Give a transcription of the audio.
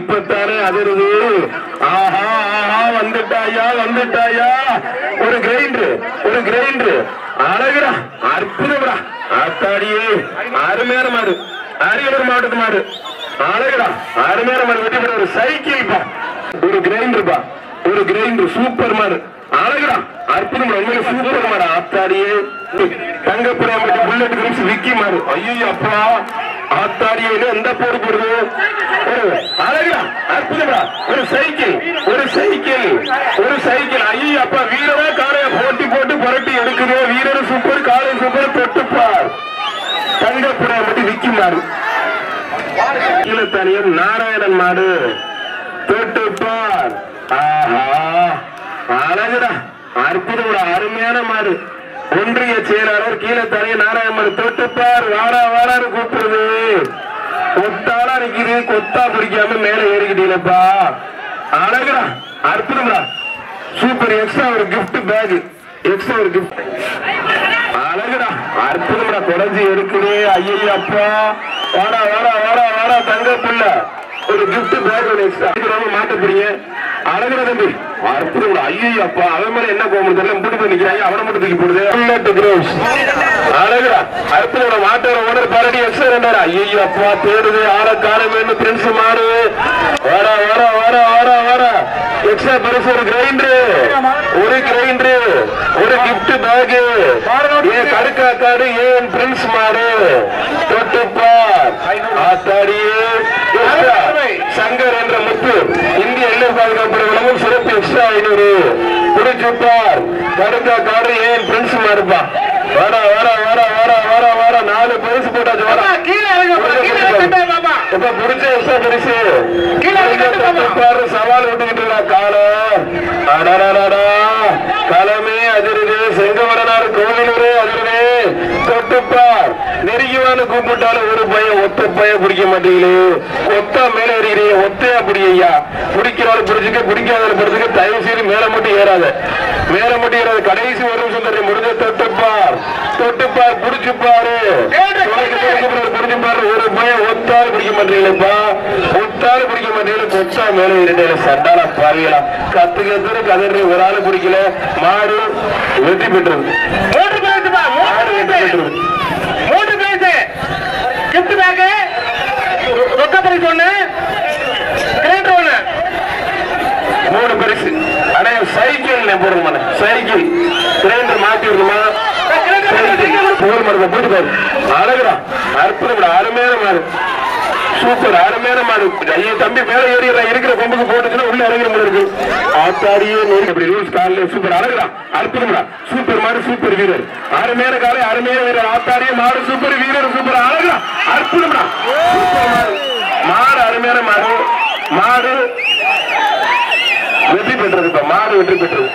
இப்பத்தானே அதிர்வு. ஆஹா ஆஹா வந்துட்டாயா வந்துட்டாயா. ஒரு கிரைண்டர் அழகுடா அற்புதம்டா. ஆத்தாடியே அருமையான மாடு. அரியலூர் மாவட்டத்து மாடு. அழகுடா அருமையான மாடு. வெற்றி பெற ஒரு சைக்கிள் பா. ஒரு கிரைண்டர் சூப்பர் மாடு. அழகுடா அற்புதம். உண்மையில சூப்பர் மாடு. ஆத்தாடியே தங்கப்புறம் புல்லட் கிரிம்ஸ் விக்கி மாடு. ஐயோ அப்பா ஆத்தாடியே எந்த போடு போடுது. அழகுடா அற்புதம்டா. ஒரு சைக்கிள் ஐயோ அப்பா. வீரரா காலைய போட்டி போட்டு புரட்டி எடுக்குது. வீரர் சூப்பர் காலை சூப்பர். தொட்டுப்பார் தங்கப்புறம் விக்கி மாடு. கீழத்தானியம் நாராயணன் மாடு. தொட்டுப்பார். ஆஹா அழகுடா அற்புதம். அருமையான மாடு. ஒன்றிய செயலாளர் கீழத்தானிய நாராயணன் மாடு. தொட்டுப்பார். வாரான்னு கூப்பிடுது. கொத்தாலா நிக்குது. கொத்தா பிடிக்காம மேல ஏறிக்கிட்டீங்கப்பா. அழகுடா அற்புதம்டா சூப்பர். எக்ஸ்ட்ரா ஒரு கிஃப்ட் பேக். அழகுடா அற்புதம்டா. குறைஞ்சி எடுக்குது. ஐயோ அப்பா. வாடா தங்க புள்ள. ஒரு கிஃப்ட் பேக் ஒன்று எக்ஸ்ட்ரா மாட்ட போறீங்க. அழகுடா தம்பி அற்புதம். ஐயோ அப்பா. அவன் மேல என்ன கோபம் தெரியல. முட்டு போய் நிக்கிறாங்க. அவனை மட்டும் தூக்கி போடுது. அழகுடா அற்புதம். மாட்டோட ஓனர் பாரடி எக்ஸ்ட்ரா 2000. ஐயோ அப்பா தேடுது. ஆள காலமேன்னு பிரின்ஸ் மாடு. வாடா எக்ஸ்ட்ரா பெருசு. ஒரு கிரைண்டர் ஒரு கிஃப்ட் பேக். கடுக்கா காடு ஏன் பிரின்ஸ் மாடு. தொட்டுப்பார். ஆத்தாடியே சங்கர் என்ற முத்து இந்திய எல்லை பாதுகாப்பு வழங்கும் சிறப்பு எக்ஸ்ட்ரா 500. புடிச்சுப்பார். கடுக்கா காடு ஏன் பிரின்ஸ் மாடுப்பா. வாடா 4 பரிசு போட்டாச்சு. புடிச்ச எக்ஸ்ட்ரா பரிசு. சவால் விட்டுக்கிட்டு களமே அதிர்வு. செங்கமரனார் கோவிலூரே அதிர்வு. தொட்டுப்பார். நெருங்கிவான்னு கூப்பிட்டாலும் ஒரு பையன் ஒத்த பையன் பிடிக்க மாட்டீங்களே. ஒத்தா மேல ஏறிக்கிறீங்க. ஒத்தையா பிடியா. பிடிக்கிறவரை பிடிச்சிக்க பிடிக்காத பிடிச்சிக்க. தயவு செய்து மேல மட்டும் ஏறாத. கடைசி ஒரு நிமிஷம் தண்ணி முடிஞ்ச. தொட்டுப்பார் பிடிச்சுப்பாரு. பிடிச்சுப்பாரு. ஒரு பையன் ஒத்தாலும் பிடிக்க மாட்டீங்களேப்பா. ஒத்தாலும் பிடிக்க மாட்டீங்களா. கொத்தா மேல ஏறிட்டே சண்டால பாருங்களா. கத்து கதறி ஒரு ஆளு பிடிக்கல. மாடு வெற்றி பெற்றது. கிஃப்ட் பேக் ரொக்க பரிசு 1 கிரைண்டர் 1 3 பரிசு. அடே சைக்கிள் போடுறோம். சைக்கிள் கிரைண்டர் மாத்தி விடணுமா. அழகுடா அற்புதம். அருமையான மாடு. சூப்பர் அருமையான மாடு. ஐயோ தம்பி மேல ஏறி இருக்கிற கொம்புக்கு போட்டுச்சுன்னா உள்ள இறங்கிற மாதிரி இருக்கு. ஆத்தாடியே ரூல்ஸ் காலையில சூப்பர். அழகுடா அற்புதம்டா. சூப்பர் மாடு. சூப்பர் வீரர். அருமையான காலை அருமையான வீரர். ஆத்தாடியே மாடு. சூப்பர் வீரர். சூப்பர் அழகுடா அற்புதம்டா. மாடு அருமையான மாடு. வெற்றி பெற்றது. மாடு வெற்றி பெற்றது.